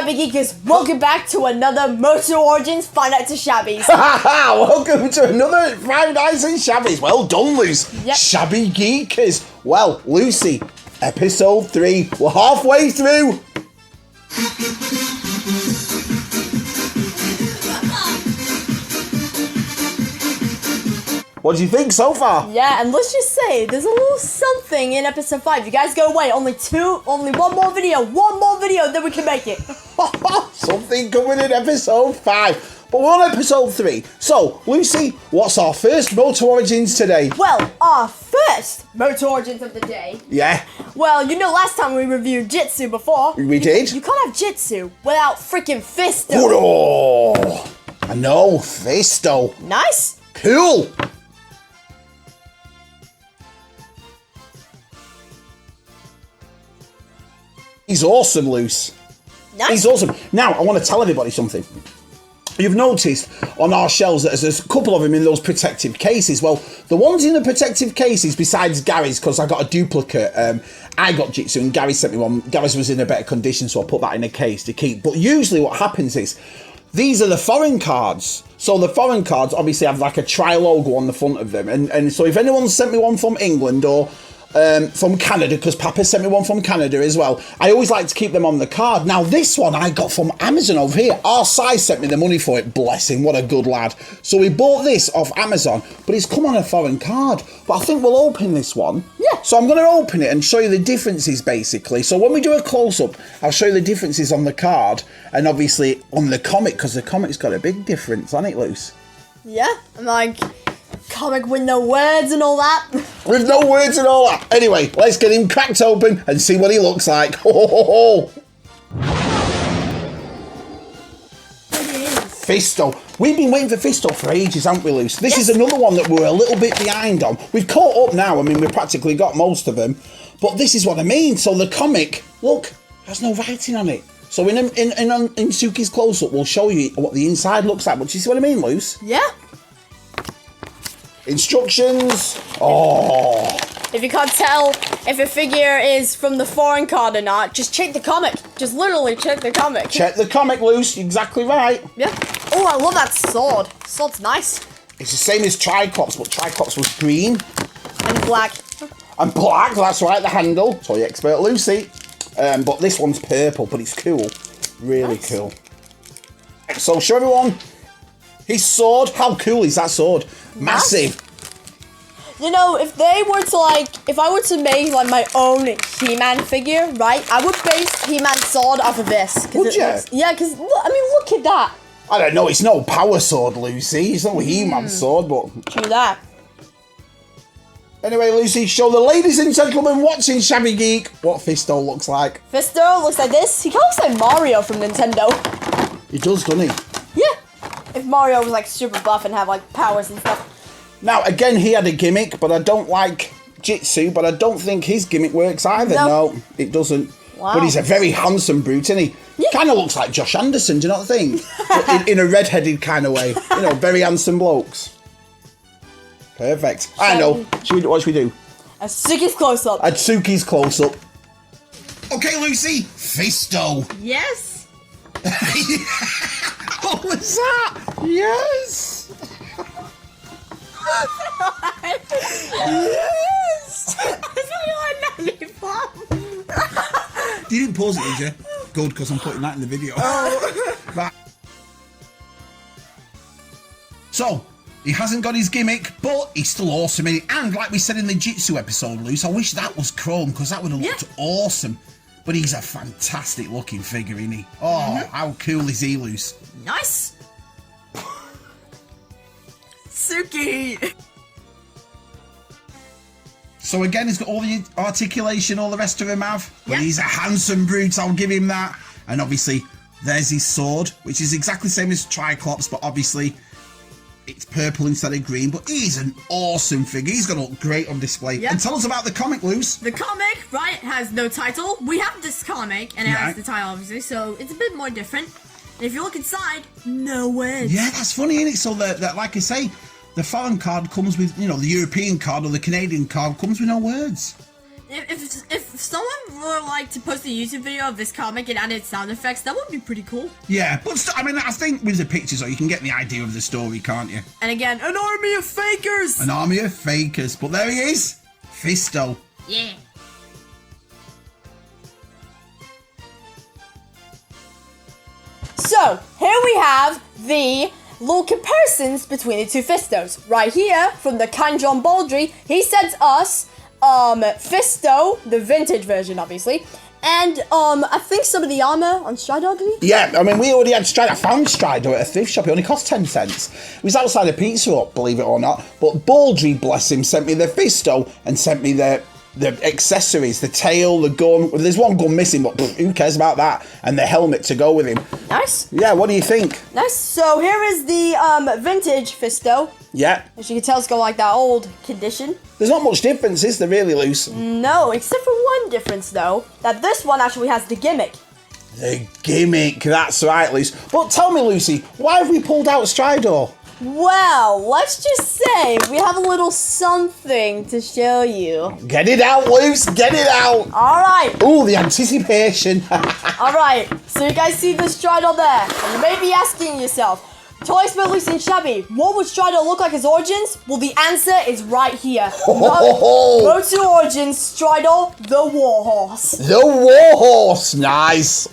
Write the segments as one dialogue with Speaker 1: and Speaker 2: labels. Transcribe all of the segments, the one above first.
Speaker 1: Shabby Geekers? Welcome back to another Motu Origins Five Nights at Shabbys.
Speaker 2: Welcome to another Five Nights at Shabbys. Well done, Luce.
Speaker 1: Yep.
Speaker 2: Shabby Geekers. Well, Lucy, episode 3. We're halfway through. What do you think so far?
Speaker 1: Yeah, and let's just say there's a little something in episode 5. You guys go away. Only one more video, then we can make it.
Speaker 2: Something coming in episode 5. But we're on episode 3. So, Lucy, what's our first Motu Origins today?
Speaker 1: Well, our first Motu Origins of the day.
Speaker 2: Yeah.
Speaker 1: Well, you know last time we reviewed Jitsu before.
Speaker 2: We did.
Speaker 1: You can't have Jitsu without freaking fisto.
Speaker 2: Oh, I know, fisto.
Speaker 1: Nice.
Speaker 2: Cool. He's awesome, Luce.
Speaker 1: Nice.
Speaker 2: He's awesome. Now, I want to tell everybody something. You've noticed on our shelves that there's a couple of them in those protective cases. Well, the ones in the protective cases, besides Gary's, because I got a duplicate, I got Jitsu and Gary sent me one. Gary's was in a better condition, so I put that in a case to keep. But usually what happens is, these are the foreign cards. So the foreign cards obviously have like a tri-logo on the front of them. And so if anyone sent me one from England or from Canada, because Papa sent me one from Canada as well, I always like to keep them on the card. Now this one I got from Amazon over here. Our size sent me the money for it, bless him, what a good lad. So we bought this off Amazon, but it's come on a foreign card. But I think we'll open this one.
Speaker 1: Yeah.
Speaker 2: So I'm going to open it and show you the differences basically. So when we do a close-up, I'll show you the differences on the card and obviously on the comic, because the comic's got a big difference on it, Luce.
Speaker 1: Yeah, I'm like, comic with no words and all that.
Speaker 2: With no words and all that. Anyway, let's get him cracked open and see what he looks like. Ho, ho, ho, ho. Fisto. We've been waiting for Fisto for ages, haven't we, Luce? This is another one that we're a little bit behind on. We've caught up now. I mean, we've practically got most of them. But this is what I mean. So the comic, look, has no writing on it. So in Suki's close-up, we'll show you what the inside looks like. But do you see what I mean, Luce?
Speaker 1: Yeah.
Speaker 2: Instructions. Oh.
Speaker 1: If you can't tell if a figure is from the foreign card or not, just check the comic. Just literally check the comic.
Speaker 2: Check the comic, Luce. Exactly right.
Speaker 1: Yeah. Oh, I love that sword. Sword's nice.
Speaker 2: It's the same as Triclops, but Triclops was green.
Speaker 1: And black.
Speaker 2: And black, that's right, the handle. Toy expert Lucy. But this one's purple, but it's cool. Really
Speaker 1: nice.
Speaker 2: Cool. So show everyone his sword. How cool is that sword? Massive.
Speaker 1: You know, if they were to if I were to make like my own He-Man figure, right? I would base He-Man's sword off of this.
Speaker 2: Would you?
Speaker 1: Yeah, because I mean, look at that.
Speaker 2: I don't know, it's no power sword, Lucy. It's no He-Man sword, but
Speaker 1: True that.
Speaker 2: Anyway, Lucy, show the ladies and gentlemen watching Shabby Geek what Fisto looks like.
Speaker 1: Fisto looks like this. He kind of looks like Mario from Nintendo.
Speaker 2: He does, doesn't he?
Speaker 1: Yeah. If Mario was like super buff and have like powers and stuff.
Speaker 2: Now, again, he had a gimmick, but I don't like Jitsu, but I don't think his gimmick works either.
Speaker 1: Nope.
Speaker 2: No, it doesn't.
Speaker 1: Wow.
Speaker 2: But he's a very handsome brute, isn't he?
Speaker 1: Yeah.
Speaker 2: Kind of looks like Josh Anderson, do you not think? in a red-headed kind of way. You know, very handsome blokes. Perfect. I know. What should we do?
Speaker 1: A Suki's close-up.
Speaker 2: A Suki's close-up. Okay, Lucy. Fisto.
Speaker 1: Yes.
Speaker 2: What was that? Yes. Yes. You didn't pause it, did you? Good, because I'm putting that in the video. Oh. Right. So, he hasn't got his gimmick, but he's still awesome. And like we said in the Jitsu episode, Luce, I wish that was chrome, because that would have looked awesome. But he's a fantastic looking figure, isn't he? Oh, how cool is he, Luce?
Speaker 1: Nice. Suki.
Speaker 2: So again, he's got all the articulation all the rest of him have. But he's a handsome brute, I'll give him that. And obviously, there's his sword, which is exactly the same as Triclops, but obviously it's purple instead of green. But he's an awesome figure. He's going to look great on display.
Speaker 1: Yep.
Speaker 2: And tell us about the comic, Luce.
Speaker 1: The comic, right, has no title. We have this comic, and it has the title, obviously, so it's a bit more different. And if you look inside, no words.
Speaker 2: Yeah, that's funny, isn't it? So that, like I say, the foreign card comes with, you know, the European card or the Canadian card comes with no words.
Speaker 1: if someone were like to post a YouTube video of this comic and added sound effects, that would be pretty cool.
Speaker 2: Yeah, but I mean, I think with the pictures, you can get the idea of the story, can't you?
Speaker 1: And again, an army of fakers.
Speaker 2: An army of fakers. But there he is, Fisto.
Speaker 1: Yeah. So here we have the little comparisons between the two Fistos. Right here, from the Kind John Baldry, he sends us Fisto, the vintage version, obviously, and I think some of the armor on Stridor.
Speaker 2: Yeah, I mean, we already had Stridor. I found Stridor at a thrift shop. It only cost 10 cents. It was outside a pizza hut, believe it or not. But Baldry, bless him, sent me the Fisto and sent me the accessories, the tail, the gun. Well, there's one gun missing, but who cares about that? And the helmet to go with him.
Speaker 1: Nice.
Speaker 2: Yeah, what do you think?
Speaker 1: Nice. So here is the vintage Fisto.
Speaker 2: Yeah.
Speaker 1: As you can tell, it's got like that old condition.
Speaker 2: There's not much difference, is there, really, Luce?
Speaker 1: No, except for one difference, though. That this one actually has the gimmick.
Speaker 2: The gimmick, that's right, Luce. But tell me, Lucy, why have we pulled out Stridor?
Speaker 1: Well, let's just say we have a little something to show you.
Speaker 2: Get it out, Luce, get it out.
Speaker 1: All right.
Speaker 2: Ooh, the anticipation.
Speaker 1: All right, so you guys see this Stridor there. And you may be asking yourself, Toy Expert Lucy and Shabby, what would Stridor look like as Origins? Well, the answer is right here. Motu Origins, Stridor, the Warhorse.
Speaker 2: The Warhorse, nice.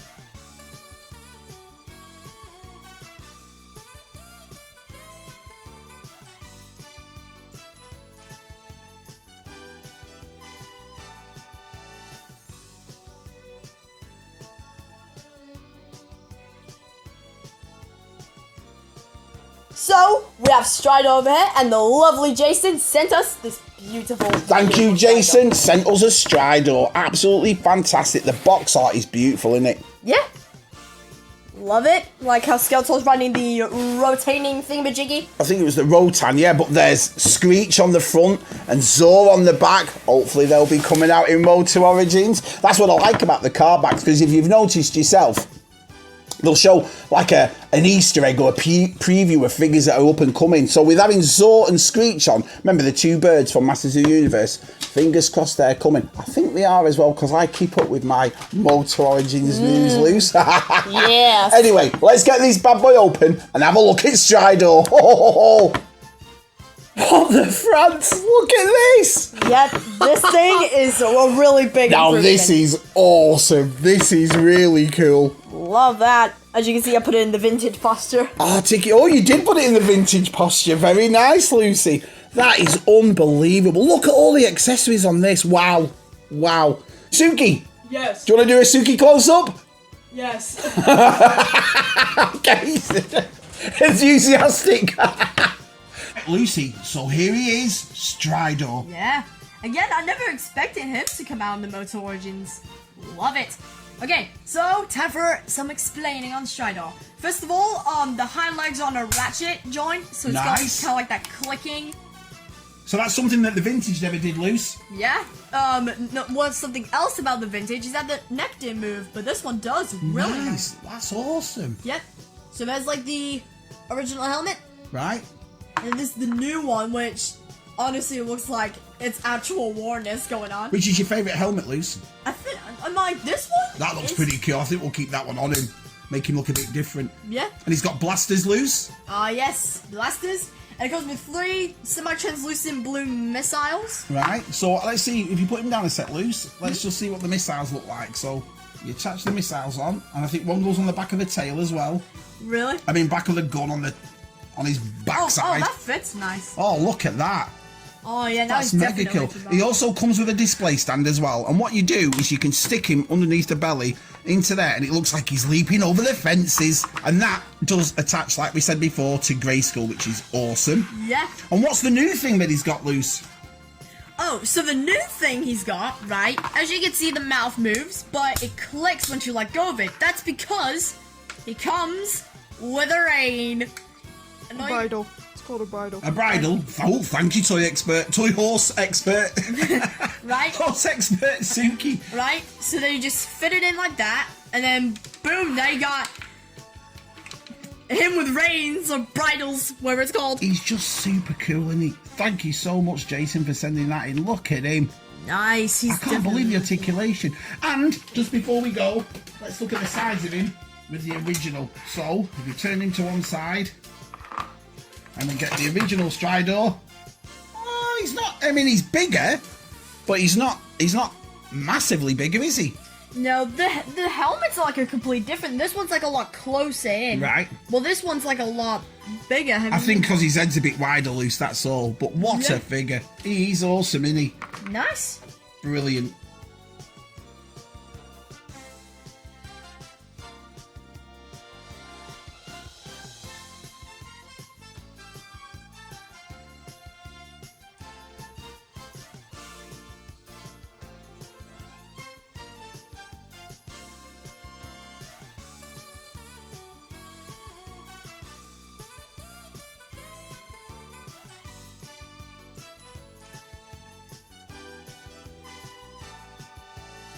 Speaker 1: So, we have Stridor over here, and the lovely Jason sent us this beautiful...
Speaker 2: Thank you, Jason. Sent us a Stridor. Absolutely fantastic. The box art is beautiful, isn't it?
Speaker 1: Yeah. Love it. Like how Skeletor's riding the rotating thingamajiggy.
Speaker 2: I think it was the Rotan, yeah, but there's Screech on the front and Zor on the back. Hopefully they'll be coming out in Motu Origins. That's what I like about the card backs, because if you've noticed yourself, they'll show like an Easter egg or a preview of figures that are up and coming. So with having Zor and Screech on, remember the two birds from Masters of the Universe, fingers crossed they're coming. I think they are as well, because I keep up with my Motu Origins news, Luce.
Speaker 1: Yes.
Speaker 2: Anyway, let's get this bad boy open and have a look at Stridor. What the France? Look at this!
Speaker 1: Yep, this thing is a really big
Speaker 2: Now
Speaker 1: improvement.
Speaker 2: this is awesome. This is really cool.
Speaker 1: Love that. As you can see, I put it in the vintage posture.
Speaker 2: Oh, you did put it in the vintage posture. Very nice, Lucy. That is unbelievable. Look at all the accessories on this. Wow. Wow. Suki.
Speaker 1: Yes.
Speaker 2: Do you want to do a Suki close-up?
Speaker 1: Yes.
Speaker 2: Okay. Enthusiastic. Lucy, so here he is, Stridor.
Speaker 1: Yeah. Again, I never expected him to come out in the Motu Origins. Love it. Okay, so time for some explaining on Stridor. First of all, the hind legs on a ratchet joint, so it's got
Speaker 2: Nice.
Speaker 1: kind of like that clicking.
Speaker 2: So that's something that the vintage never did, Luce.
Speaker 1: Yeah. What's something else about the vintage is that the neck didn't move, but this one does really.
Speaker 2: Nice. That's awesome.
Speaker 1: Yep. So there's like the original helmet,
Speaker 2: Right?
Speaker 1: and this is the new one, which honestly looks like it's actual warness going on.
Speaker 2: Which is your favourite helmet, Luce?
Speaker 1: I think I'm like this one.
Speaker 2: That looks pretty cool. I think we'll keep that one on him. Make him look a bit different.
Speaker 1: Yeah.
Speaker 2: And he's got blasters, Luce.
Speaker 1: Yes, blasters. And it comes with 3 semi-translucent blue missiles.
Speaker 2: Right, so let's see, if you put him down a set, Luce, let's just see what the missiles look like. So you attach the missiles on, and I think one goes on the back of the tail as well.
Speaker 1: Really?
Speaker 2: I mean, back of the gun on his backside.
Speaker 1: Oh, that fits nice.
Speaker 2: Oh, look at that.
Speaker 1: Oh, yeah, now
Speaker 2: That's
Speaker 1: he's
Speaker 2: mega
Speaker 1: definitely
Speaker 2: cool. He also comes with a display stand as well. And what you do is you can stick him underneath the belly into there, and it looks like he's leaping over the fences. And that does attach, like we said before, to Grayskull, which is awesome.
Speaker 1: Yeah.
Speaker 2: And what's the new thing that he's got, Luce?
Speaker 1: Oh, so the new thing he's got, right, as you can see, the mouth moves, but it clicks once you let go of it. That's because he comes with a rein.
Speaker 3: Bridle. It's called a bridle.
Speaker 2: A bridle. Oh, thank you, toy horse expert.
Speaker 1: Right?
Speaker 2: Horse expert, Suki.
Speaker 1: Right? So then you just fit it in like that, and then boom, now you got him with reins or bridles, whatever it's called.
Speaker 2: He's just super cool, isn't he? Thank you so much, Jason, for sending that in. Look at him.
Speaker 1: Nice.
Speaker 2: I can't believe the articulation. And just before we go, let's look at the sides of him with the original. So if you turn him to one side and then get the original stridor. Oh, he's not. I mean, he's bigger, but he's not massively bigger, is he?
Speaker 1: No, the helmets are like a completely different. This one's like a lot closer in.
Speaker 2: Right.
Speaker 1: Well, this one's like a lot bigger.
Speaker 2: I think because his head's a bit wider loose, that's all. But what a figure. He's awesome, isn't he?
Speaker 1: Nice.
Speaker 2: Brilliant.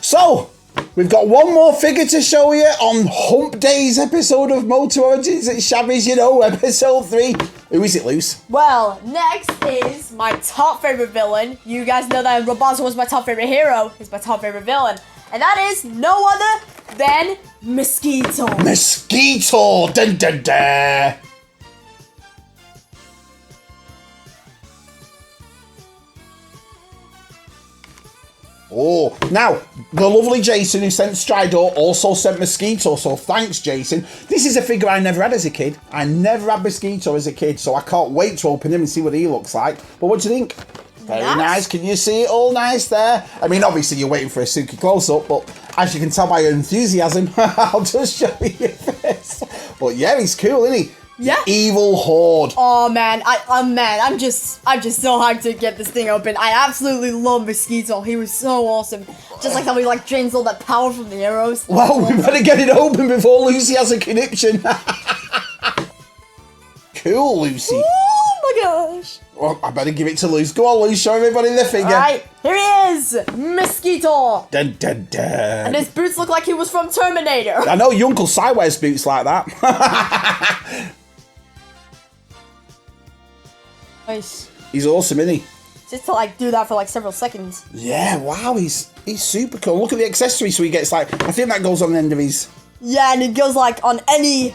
Speaker 2: So, we've got one more figure to show you on Hump Day's episode of Motu Origins at Shabbys, you know, episode 3. Who is it, Luce?
Speaker 1: Well, next is my top favorite villain. You guys know that Rapunzel was my top favorite hero. He's my top favorite villain. And that is no other than Mosquito.
Speaker 2: Mosquito! Dun dun dun! Oh, now, the lovely Jason who sent Stridor also sent Mosquito, so thanks, Jason. This is a figure I never had as a kid. I never had Mosquito as a kid, so I can't wait to open him and see what he looks like. But what do you think? Very nice. Can you see it all nice there? I mean, obviously you're waiting for a Suki close-up, but as you can tell by your enthusiasm, I'll just show you this. But yeah, he's cool, isn't he?
Speaker 1: Yeah.
Speaker 2: Evil Horde.
Speaker 1: Oh man, I'm just so hyped to get this thing open. I absolutely love Mosquito. He was so awesome. Just like how he like drains all that power from the heroes.
Speaker 2: Well, we better get it open before Lucy has a conniption. Cool, Lucy.
Speaker 1: Oh my gosh.
Speaker 2: Well, I better give it to Luce. Go on, Luce, show everybody the figure.
Speaker 1: Alright, here he is, Mosquito.
Speaker 2: Dun, dun, dun.
Speaker 1: And his boots look like he was from Terminator.
Speaker 2: I know your Uncle Si wears boots like that.
Speaker 1: Nice.
Speaker 2: He's awesome, isn't he?
Speaker 1: Just to like do that for like several seconds.
Speaker 2: Yeah, wow, he's super cool. Look at the accessory, so he gets like, I think that goes on the end of his...
Speaker 1: Yeah, and it goes like on any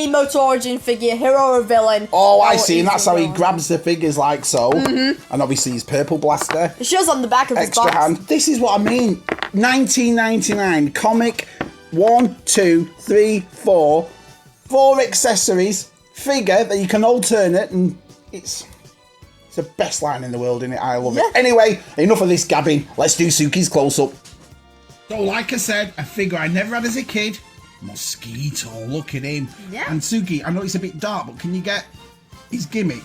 Speaker 1: Motu Origin figure, hero or villain.
Speaker 2: Oh, I see, and that's how he grabs the figures like so. Mm-hmm. And obviously his purple blaster.
Speaker 1: It shows on the back of his box.
Speaker 2: Extra hand. This is what I mean. 1999 comic. 1, 2, 3, 4. 4 accessories. Figure that you can alternate, and it's the best line in the world, isn't it? I love it. Anyway, enough of this gabbing. Let's do Suki's close-up. So, like I said, a figure I never had as a kid. Mosquito, look at him.
Speaker 1: Yeah.
Speaker 2: And Suki, I know it's a bit dark, but can you get his gimmick?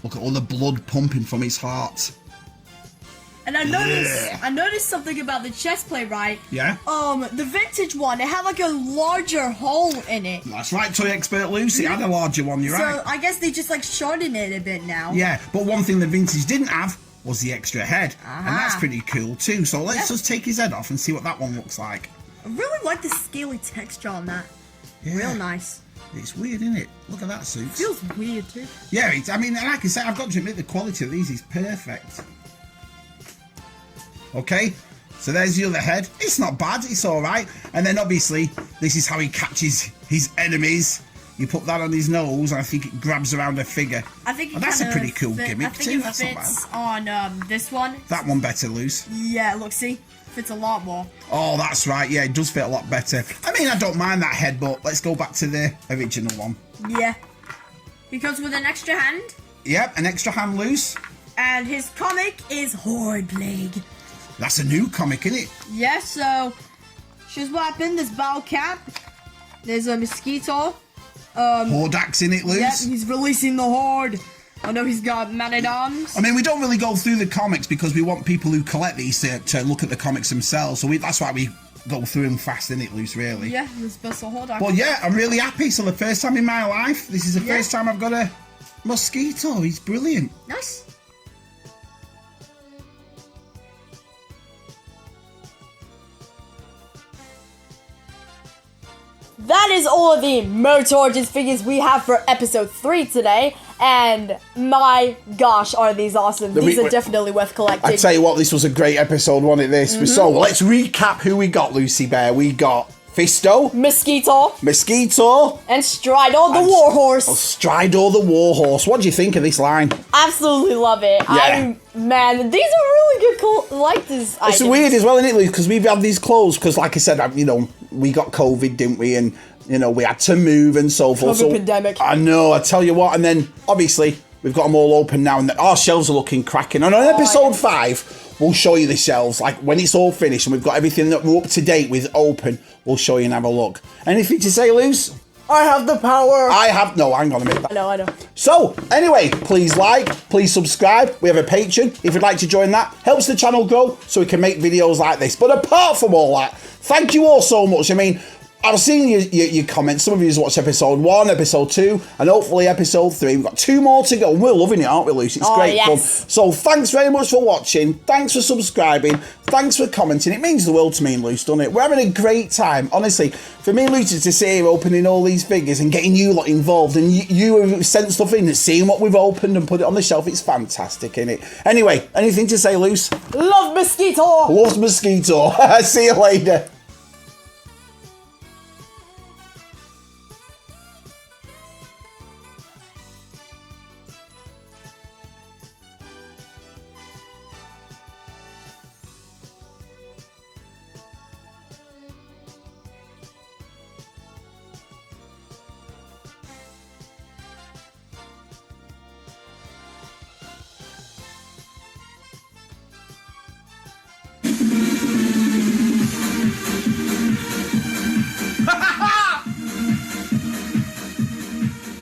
Speaker 2: Look at all the blood pumping from his heart.
Speaker 1: And I noticed something about the chest plate, right?
Speaker 2: Yeah?
Speaker 1: The vintage one, it had like a larger hole in it.
Speaker 2: That's right, toy expert Lucy had a larger one, you're right.
Speaker 1: So I guess they just like shortened it a bit now.
Speaker 2: Yeah, but one thing the vintage didn't have was the extra head. And that's pretty cool too. So let's just take his head off and see what that one looks like.
Speaker 1: I really like the scaly texture on that.
Speaker 2: Yeah.
Speaker 1: Real nice.
Speaker 2: It's weird, isn't it? Look at that suit.
Speaker 1: Feels weird too.
Speaker 2: Yeah, I mean, like I said, I've got to admit the quality of these is perfect. Okay, so there's the other head. It's not bad, it's alright. And then obviously, this is how he catches his enemies. You put that on his nose, and I think it grabs around a figure.
Speaker 1: I think
Speaker 2: that's a pretty cool gimmick too.
Speaker 1: That's not bad. On this one.
Speaker 2: That one better, Luce.
Speaker 1: Yeah, look, see? Fits a lot more.
Speaker 2: Oh, that's right. Yeah, it does fit a lot better. I mean, I don't mind that head, but let's go back to the original one.
Speaker 1: Yeah. He comes with an extra hand.
Speaker 2: Yep, an extra hand loose.
Speaker 1: And his comic is Horde Plague.
Speaker 2: That's a new comic, isn't it?
Speaker 1: Yeah, so she's weapon, there's Battle Cap, there's a Mosquito.
Speaker 2: Hordax in it, Luce.
Speaker 1: Yep, he's releasing the Horde. I know he's got Man-at-Arms.
Speaker 2: I mean, we don't really go through the comics because we want people who collect these to look at the comics themselves. So that's why we go through them fast, innit, Luce, really?
Speaker 1: Yeah, there's Special Hordax.
Speaker 2: But yeah, I'm really happy. So the first time in my life, this is the first time I've got a Mosquito. He's brilliant.
Speaker 1: Nice. That is all of the Motu Origins figures we have for episode 3 today. And my gosh, are these awesome. These are definitely worth collecting.
Speaker 2: I tell you what, this was a great episode, wasn't it, this? So, let's recap who we got, Lucy Bear. We got Fisto. Mosquitor.
Speaker 1: And Stridor the Warhorse.
Speaker 2: Stridor the Warhorse. What do you think of this line?
Speaker 1: Absolutely love it.
Speaker 2: Yeah.
Speaker 1: Man, these are really good collectors.
Speaker 2: It's weird as well, isn't it, Luke? Because we've had these clothes, because like I said, we got COVID, didn't we? And, we had to move and so forth.
Speaker 1: COVID pandemic.
Speaker 2: I know, I tell you what. And then, obviously, we've got them all open now, and our shelves are looking cracking. And on episode 5, we'll show you the shelves. Like, when it's all finished and we've got everything that we're up to date with open, we'll show you and have a look. Anything to say, Luce?
Speaker 3: I have the power.
Speaker 2: No, hang on a minute.
Speaker 1: I know.
Speaker 2: So, anyway, please like, please subscribe. We have a Patreon. If you'd like to join that, helps the channel grow so we can make videos like this. But apart from all that, thank you all so much. I mean, I've seen your comments. Some of you have watched episode 1, episode 2, and hopefully episode 3. We've got 2 more to go, and we're loving it, aren't we, Lucy? It's great fun. So thanks very much for watching. Thanks for subscribing. Thanks for commenting. It means the world to me and Lucy, doesn't it? We're having a great time. Honestly, for me and Lucy to sit here opening all these figures and getting you lot involved, and you have sent stuff in and seeing what we've opened and put it on the shelf, it's fantastic, isn't it? Anyway, anything to say, Luce?
Speaker 1: Love Mosquito.
Speaker 2: Loves Mosquito. See you later.